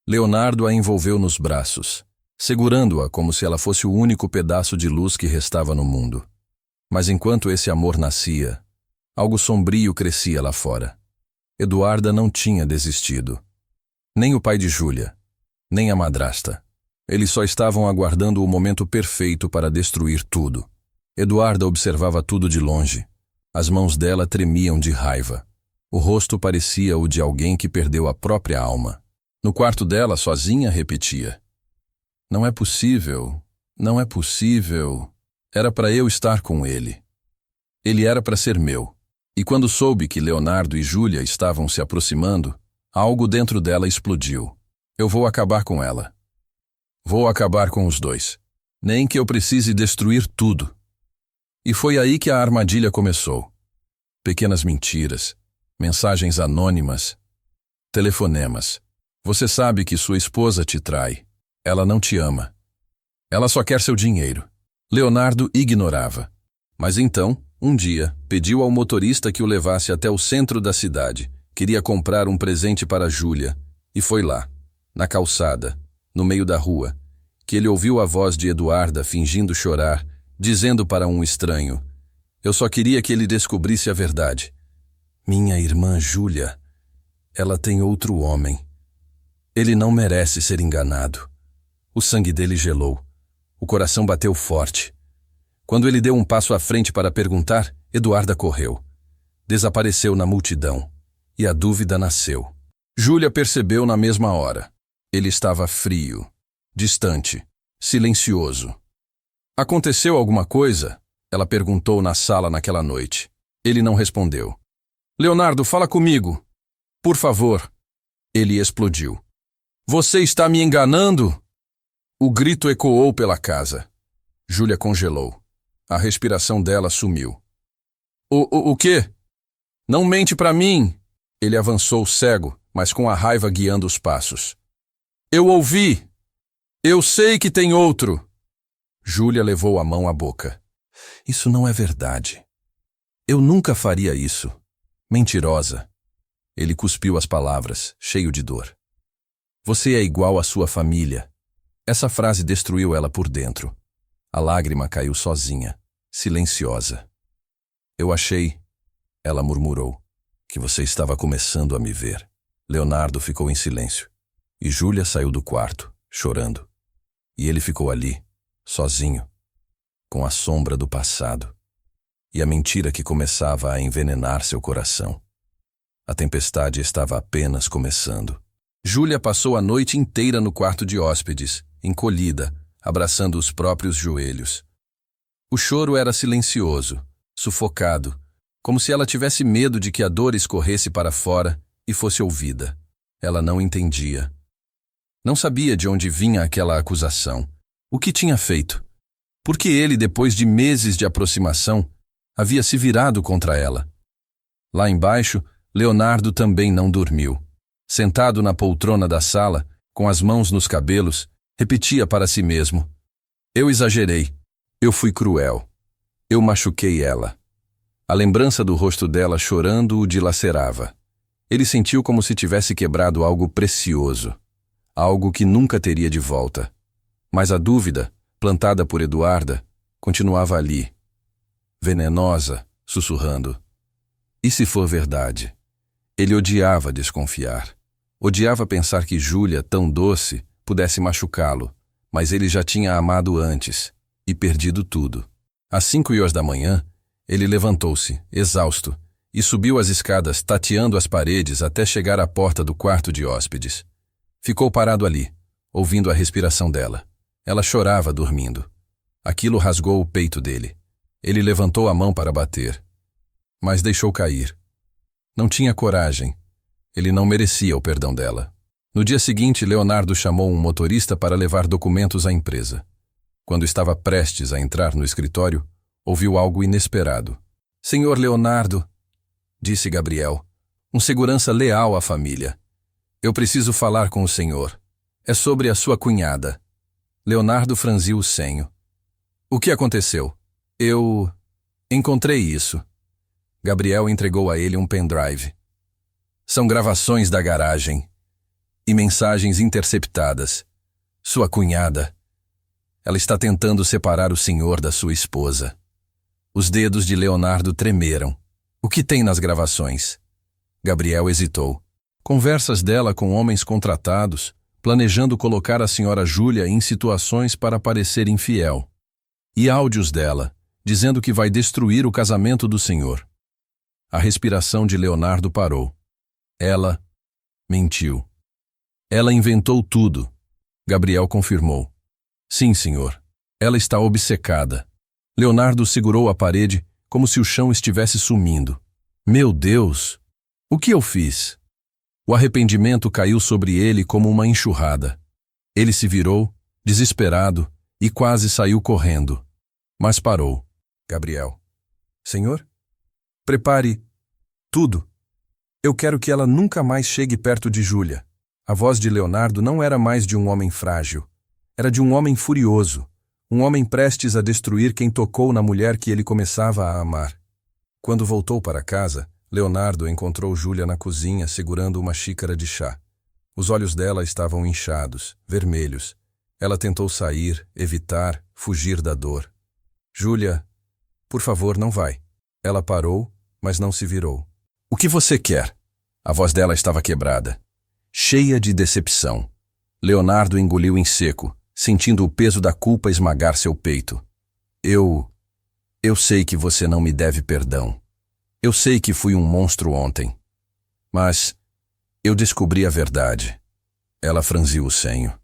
Leonardo a envolveu nos braços, segurando-a como se ela fosse o único pedaço de luz que restava no mundo. Mas enquanto esse amor nascia, algo sombrio crescia lá fora. Eduarda não tinha desistido. Nem o pai de Júlia, nem a madrasta. Eles só estavam aguardando o momento perfeito para destruir tudo. Eduarda observava tudo de longe. As mãos dela tremiam de raiva. O rosto parecia o de alguém que perdeu a própria alma. No quarto dela, sozinha, repetia. Não é possível, não é possível. Era para eu estar com ele. Ele era para ser meu. E quando soube que Leonardo e Júlia estavam se aproximando, algo dentro dela explodiu. Eu vou acabar com ela. Vou acabar com os dois. Nem que eu precise destruir tudo. E foi aí que a armadilha começou. Pequenas mentiras, mensagens anônimas, telefonemas. Você sabe que sua esposa te trai. Ela não te ama. Ela só quer seu dinheiro. Leonardo ignorava. Mas então, um dia, pediu ao motorista que o levasse até o centro da cidade. Queria comprar um presente para Júlia. E foi lá, na calçada, no meio da rua, que ele ouviu a voz de Eduarda fingindo chorar, dizendo para um estranho, eu só queria que ele descobrisse a verdade. Minha irmã Júlia, ela tem outro homem. Ele não merece ser enganado. O sangue dele gelou. O coração bateu forte. Quando ele deu um passo à frente para perguntar, Eduarda correu. Desapareceu na multidão. E a dúvida nasceu. Júlia percebeu na mesma hora. Ele estava frio, distante, silencioso. Aconteceu alguma coisa? Ela perguntou na sala naquela noite. Ele não respondeu. Leonardo, fala comigo. Por favor. Ele explodiu. Você está me enganando? O grito ecoou pela casa. Júlia congelou. A respiração dela sumiu. O quê? Não mente para mim! Ele avançou cego, mas com a raiva guiando os passos. Eu ouvi! Eu sei que tem outro! Júlia levou a mão à boca. Isso não é verdade. Eu nunca faria isso. Mentirosa. Ele cuspiu as palavras, cheio de dor. Você é igual à sua família. Essa frase destruiu ela por dentro. A lágrima caiu sozinha, silenciosa. Eu achei, ela murmurou, que você estava começando a me ver. Leonardo ficou em silêncio. E Júlia saiu do quarto, chorando. E ele ficou ali, sozinho, com a sombra do passado. E a mentira que começava a envenenar seu coração. A tempestade estava apenas começando. Júlia passou a noite inteira no quarto de hóspedes, encolhida, abraçando os próprios joelhos. O choro era silencioso, sufocado, como se ela tivesse medo de que a dor escorresse para fora e fosse ouvida. Ela não entendia. Não sabia de onde vinha aquela acusação. O que tinha feito? Por que ele, depois de meses de aproximação, havia se virado contra ela? Lá embaixo, Leonardo também não dormiu. Sentado na poltrona da sala, com as mãos nos cabelos, repetia para si mesmo. Eu exagerei. Eu fui cruel. Eu machuquei ela. A lembrança do rosto dela chorando o dilacerava. Ele sentiu como se tivesse quebrado algo precioso. Algo que nunca teria de volta. Mas a dúvida, plantada por Eduarda, continuava ali. Venenosa, sussurrando. E se for verdade? Ele odiava desconfiar. Odiava pensar que Júlia, tão doce, pudesse machucá-lo, mas ele já tinha amado antes e perdido tudo. Às 5 da manhã, ele levantou-se, exausto, e subiu as escadas tateando as paredes até chegar à porta do quarto de hóspedes. Ficou parado ali, ouvindo a respiração dela. Ela chorava dormindo. Aquilo rasgou o peito dele. Ele levantou a mão para bater, mas deixou cair. Não tinha coragem. Ele não merecia o perdão dela. No dia seguinte, Leonardo chamou um motorista para levar documentos à empresa. Quando estava prestes a entrar no escritório, ouviu algo inesperado. Senhor Leonardo, disse Gabriel, um segurança leal à família. Eu preciso falar com o senhor. É sobre a sua cunhada. Leonardo franziu o senho. O que aconteceu? Eu encontrei isso. Gabriel entregou a ele um pendrive. São gravações da garagem e mensagens interceptadas. Sua cunhada. Ela está tentando separar o senhor da sua esposa. Os dedos de Leonardo tremeram. O que tem nas gravações? Gabriel hesitou. Conversas dela com homens contratados, planejando colocar a senhora Júlia em situações para parecer infiel. E áudios dela, dizendo que vai destruir o casamento do senhor. A respiração de Leonardo parou. Ela mentiu. Ela inventou tudo. Gabriel confirmou. Sim, senhor. Ela está obcecada. Leonardo segurou a parede como se o chão estivesse sumindo. Meu Deus! O que eu fiz? O arrependimento caiu sobre ele como uma enxurrada. Ele se virou, desesperado, e quase saiu correndo. Mas parou. Gabriel. Senhor? Prepare tudo. Eu quero que ela nunca mais chegue perto de Júlia. A voz de Leonardo não era mais de um homem frágil. Era de um homem furioso. Um homem prestes a destruir quem tocou na mulher que ele começava a amar. Quando voltou para casa, Leonardo encontrou Júlia na cozinha segurando uma xícara de chá. Os olhos dela estavam inchados, vermelhos. Ela tentou sair, evitar, fugir da dor. Júlia, por favor, não vai. Ela parou, mas não se virou. O que você quer? A voz dela estava quebrada, cheia de decepção. Leonardo engoliu em seco, sentindo o peso da culpa esmagar seu peito. Eu sei que você não me deve perdão. Eu sei que fui um monstro ontem. Mas eu descobri a verdade. Ela franziu o senho.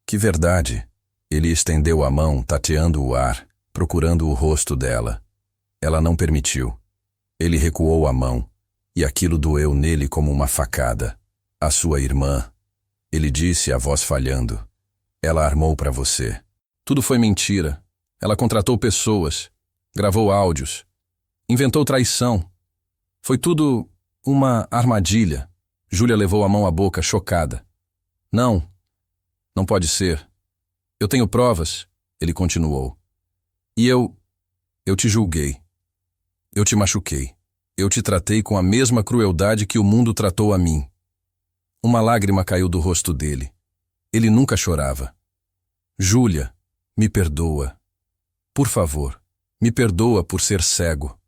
Que verdade? Ele estendeu a mão, tateando o ar, procurando o rosto dela. Ela não permitiu. Ele recuou a mão, e aquilo doeu nele como uma facada. A sua irmã, ele disse, a voz falhando. Ela armou para você. Tudo foi mentira. Ela contratou pessoas, gravou áudios, inventou traição. Foi tudo uma armadilha. Júlia levou a mão à boca, chocada. Não, não pode ser. Eu tenho provas, ele continuou. E eu te julguei. Eu te machuquei. Eu te tratei com a mesma crueldade que o mundo tratou a mim. Uma lágrima caiu do rosto dele. Ele nunca chorava. Júlia, me perdoa. Por favor, me perdoa por ser cego.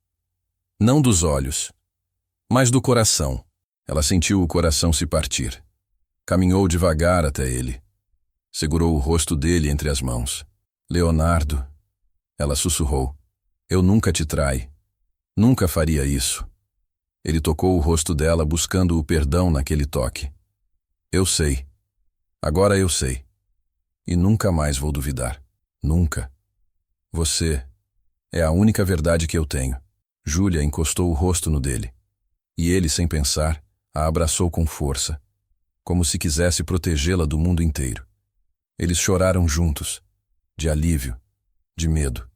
Não dos olhos, mas do coração. Ela sentiu o coração se partir. Caminhou devagar até ele. Segurou o rosto dele entre as mãos. Leonardo, ela sussurrou, eu nunca te trai. Nunca faria isso. Ele tocou o rosto dela buscando o perdão naquele toque. Eu sei. Agora eu sei. E nunca mais vou duvidar. Nunca. Você é a única verdade que eu tenho. Júlia encostou o rosto no dele. E ele, sem pensar, a abraçou com força, como se quisesse protegê-la do mundo inteiro. Eles choraram juntos, de alívio, de medo,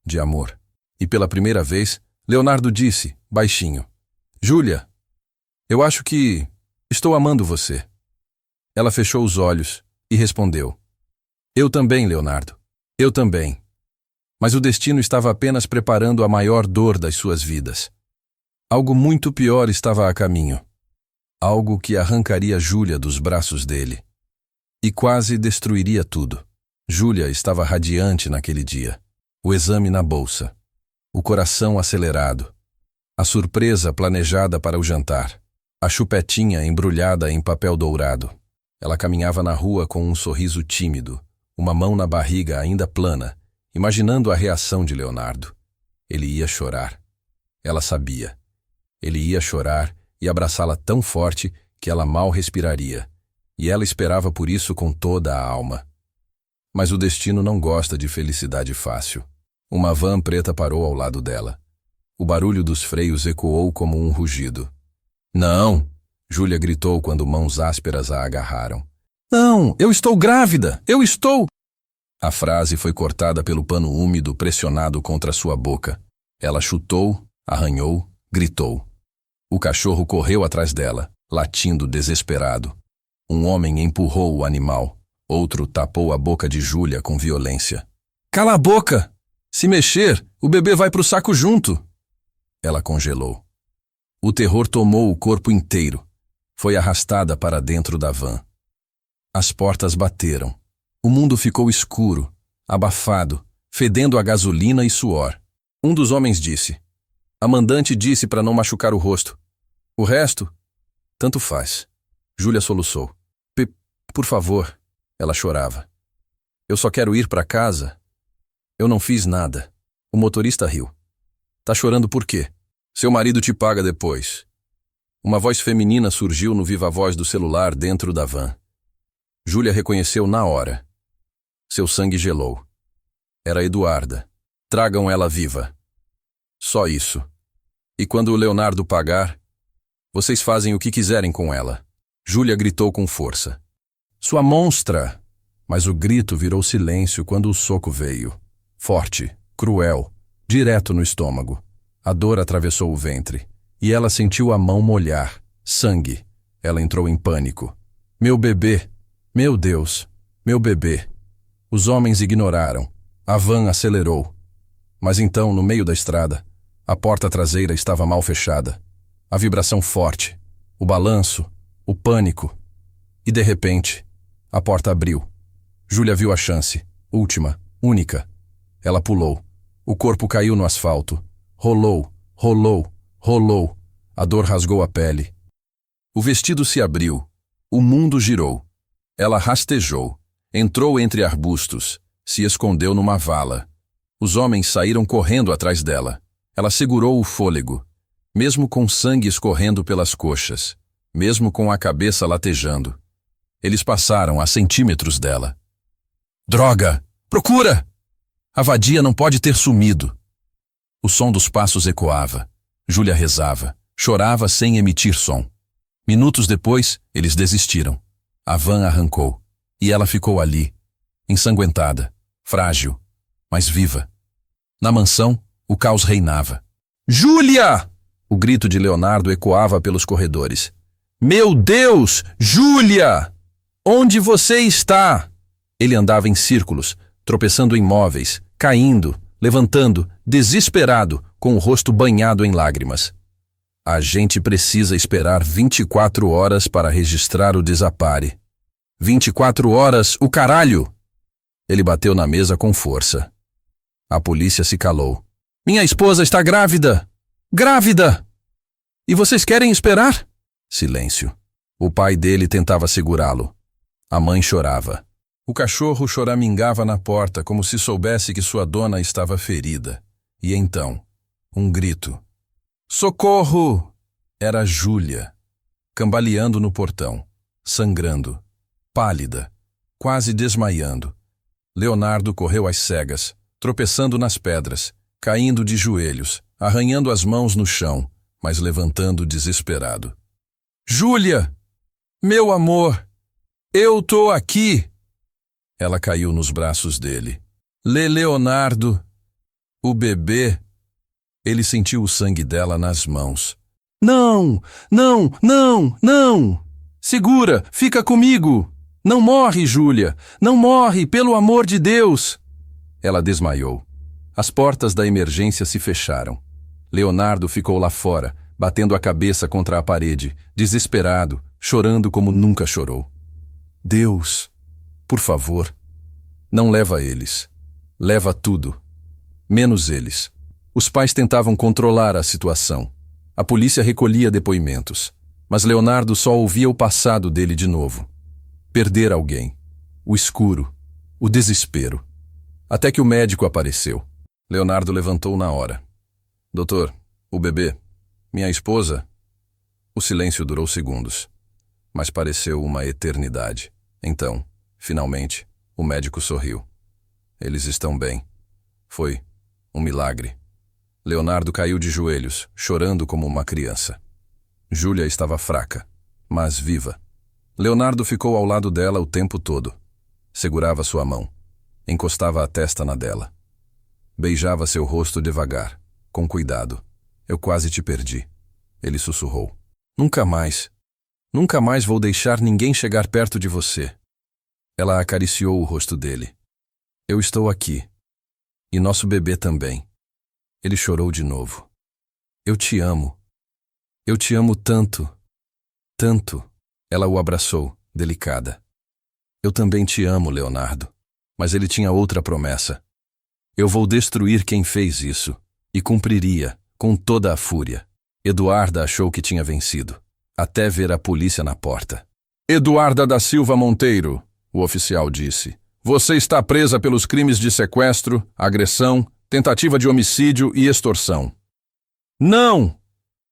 de amor. E pela primeira vez, Leonardo disse, baixinho, Júlia, eu acho que estou amando você. Ela fechou os olhos e respondeu, eu também, Leonardo, eu também. Mas o destino estava apenas preparando a maior dor das suas vidas. Algo muito pior estava a caminho. Algo que arrancaria Júlia dos braços dele. E quase destruiria tudo. Júlia estava radiante naquele dia. O exame na bolsa. O coração acelerado. A surpresa planejada para o jantar. A chupetinha embrulhada em papel dourado. Ela caminhava na rua com um sorriso tímido, uma mão na barriga ainda plana, imaginando a reação de Leonardo. Ele ia chorar. Ela sabia. Ele ia chorar e abraçá-la tão forte que ela mal respiraria. E ela esperava por isso com toda a alma. Mas o destino não gosta de felicidade fácil. Uma van preta parou ao lado dela. O barulho dos freios ecoou como um rugido. Não! Júlia gritou quando mãos ásperas a agarraram. Não! Eu estou grávida! Eu estou... A frase foi cortada pelo pano úmido pressionado contra sua boca. Ela chutou, arranhou, gritou. O cachorro correu atrás dela, latindo desesperado. Um homem empurrou o animal. Outro tapou a boca de Júlia com violência. Cala a boca! Se mexer, o bebê vai pro saco junto! Ela congelou. O terror tomou o corpo inteiro. Foi arrastada para dentro da van. As portas bateram. O mundo ficou escuro, abafado, fedendo a gasolina e suor. Um dos homens disse. A mandante disse para não machucar o rosto. O resto, tanto faz. Júlia soluçou. Por favor, ela chorava. Eu só quero ir para casa. Eu não fiz nada. O motorista riu. Tá chorando por quê? Seu marido te paga depois. Uma voz feminina surgiu no viva-voz do celular dentro da van. Júlia reconheceu na hora. Seu sangue gelou. Era Eduarda. Tragam ela viva. Só isso. E quando o Leonardo pagar, vocês fazem o que quiserem com ela. Júlia gritou com força. Sua monstra! Mas o grito virou silêncio quando o soco veio. Forte, cruel, direto no estômago. A dor atravessou o ventre. E ela sentiu a mão molhar. Sangue. Ela entrou em pânico. Meu bebê! Meu Deus! Meu bebê! Os homens ignoraram. A van acelerou. Mas então, no meio da estrada, a porta traseira estava mal fechada. A vibração forte. O balanço. O pânico. E de repente, a porta abriu. Júlia viu a chance. Última. Única. Ela pulou. O corpo caiu no asfalto. Rolou. Rolou. Rolou. A dor rasgou a pele. O vestido se abriu. O mundo girou. Ela rastejou. Entrou entre arbustos. Se escondeu numa vala. Os homens saíram correndo atrás dela. Ela segurou o fôlego. Mesmo com sangue escorrendo pelas coxas. Mesmo com a cabeça latejando. Eles passaram a centímetros dela. Droga! Procura! A vadia não pode ter sumido. O som dos passos ecoava. Júlia rezava. Chorava sem emitir som. Minutos depois, eles desistiram. A van arrancou. E ela ficou ali, ensanguentada, frágil, mas viva. Na mansão, o caos reinava. Júlia! O grito de Leonardo ecoava pelos corredores. Meu Deus! Júlia! Onde você está? Ele andava em círculos, tropeçando em móveis, caindo, levantando, desesperado, com o rosto banhado em lágrimas. A gente precisa esperar 24 horas para registrar o desapare. 24 horas, o caralho! Ele bateu na mesa com força. A polícia se calou. Minha esposa está grávida! Grávida! E vocês querem esperar? Silêncio. O pai dele tentava segurá-lo. A mãe chorava. O cachorro choramingava na porta como se soubesse que sua dona estava ferida. E então, um grito. Socorro! Era Júlia, cambaleando no portão, sangrando, pálida, quase desmaiando. Leonardo correu às cegas, tropeçando nas pedras, caindo de joelhos, arranhando as mãos no chão, mas levantando desesperado. Júlia! Meu amor! Eu tô aqui! Ela caiu nos braços dele. Leonardo! O bebê! Ele sentiu o sangue dela nas mãos. Não! Não! Não! Não! Segura! Fica comigo! Não morre, Júlia! Não morre, pelo amor de Deus! Ela desmaiou. As portas da emergência se fecharam. Leonardo ficou lá fora, batendo a cabeça contra a parede, desesperado, chorando como nunca chorou. Deus, por favor, não leva eles. Leva tudo. Menos eles. Os pais tentavam controlar a situação. A polícia recolhia depoimentos. Mas Leonardo só ouvia o passado dele de novo. Perder alguém. O escuro. O desespero. Até que o médico apareceu. Leonardo levantou na hora. Doutor, o bebê, minha esposa... O silêncio durou segundos, mas pareceu uma eternidade. Então, finalmente, o médico sorriu. Eles estão bem. Foi um milagre. Leonardo caiu de joelhos, chorando como uma criança. Júlia estava fraca, mas viva. Leonardo ficou ao lado dela o tempo todo. Segurava sua mão. Encostava a testa na dela. Beijava seu rosto devagar, com cuidado. Eu quase te perdi. Ele sussurrou. Nunca mais vou deixar ninguém chegar perto de você. Ela acariciou o rosto dele. Eu estou aqui. E nosso bebê também. Ele chorou de novo. Eu te amo. Eu te amo tanto. Tanto. Ela o abraçou, delicada. Eu também te amo, Leonardo. Mas ele tinha outra promessa. Eu vou destruir quem fez isso. E cumpriria, com toda a fúria. Eduarda achou que tinha vencido, até ver a polícia na porta. Eduarda da Silva Monteiro, o oficial disse. Você está presa pelos crimes de sequestro, agressão, tentativa de homicídio e extorsão. Não!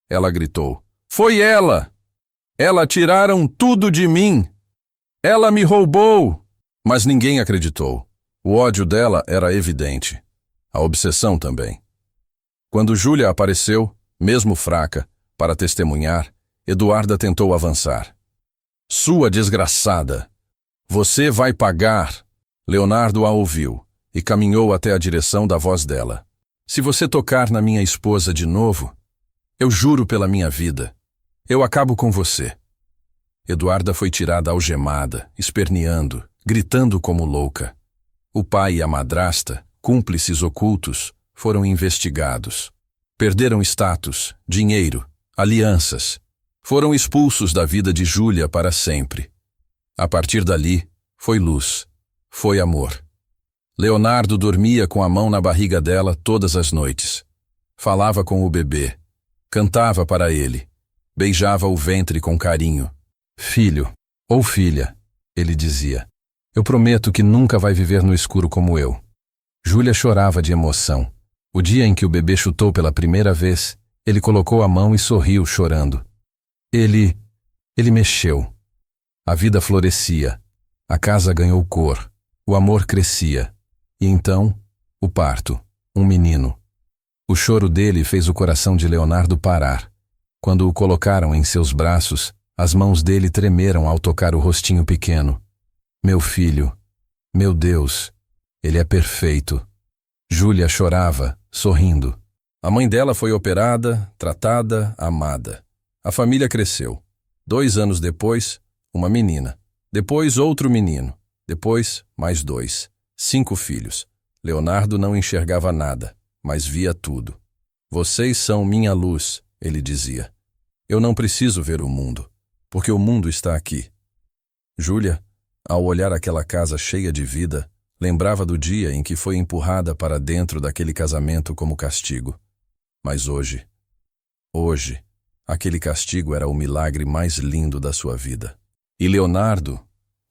Ela gritou. Foi ela! Ela tiraram tudo de mim! Ela me roubou! Mas ninguém acreditou. O ódio dela era evidente. A obsessão também. Quando Júlia apareceu, mesmo fraca, para testemunhar, Eduarda tentou avançar. Sua desgraçada! Você vai pagar! Leonardo a ouviu e caminhou até a direção da voz dela. Se você tocar na minha esposa de novo, eu juro pela minha vida, eu acabo com você. Eduarda foi tirada algemada, esperneando, gritando como louca. O pai e a madrasta, cúmplices ocultos, foram investigados. Perderam status, dinheiro, alianças. Foram expulsos da vida de Júlia para sempre. A partir dali, foi luz, foi amor. Leonardo dormia com a mão na barriga dela todas as noites. Falava com o bebê, cantava para ele, beijava o ventre com carinho. Filho, ou filha, ele dizia, eu prometo que nunca vai viver no escuro como eu. Júlia chorava de emoção. O dia em que o bebê chutou pela primeira vez, ele colocou a mão e sorriu chorando. Ele mexeu. A vida florescia. A casa ganhou cor. O amor crescia. E então, o parto, um menino. O choro dele fez o coração de Leonardo parar. Quando o colocaram em seus braços, as mãos dele tremeram ao tocar o rostinho pequeno. Meu filho, meu Deus, ele é perfeito. Júlia chorava, sorrindo. A mãe dela foi operada, tratada, amada. A família cresceu. 2 anos depois, uma menina. Depois, outro menino. Depois, mais 2. 5 filhos. Leonardo não enxergava nada, mas via tudo. Vocês são minha luz, ele dizia. Eu não preciso ver o mundo, porque o mundo está aqui. Júlia, ao olhar aquela casa cheia de vida, lembrava do dia em que foi empurrada para dentro daquele casamento como castigo. Mas hoje, aquele castigo era o milagre mais lindo da sua vida. E Leonardo,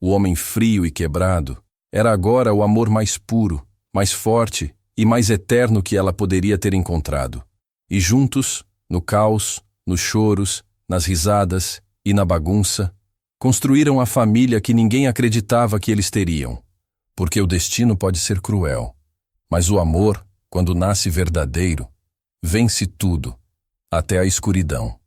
o homem frio e quebrado, era agora o amor mais puro, mais forte e mais eterno que ela poderia ter encontrado. E juntos, no caos, nos choros, nas risadas e na bagunça, construíram a família que ninguém acreditava que eles teriam. Porque o destino pode ser cruel, mas o amor, quando nasce verdadeiro, vence tudo, até a escuridão.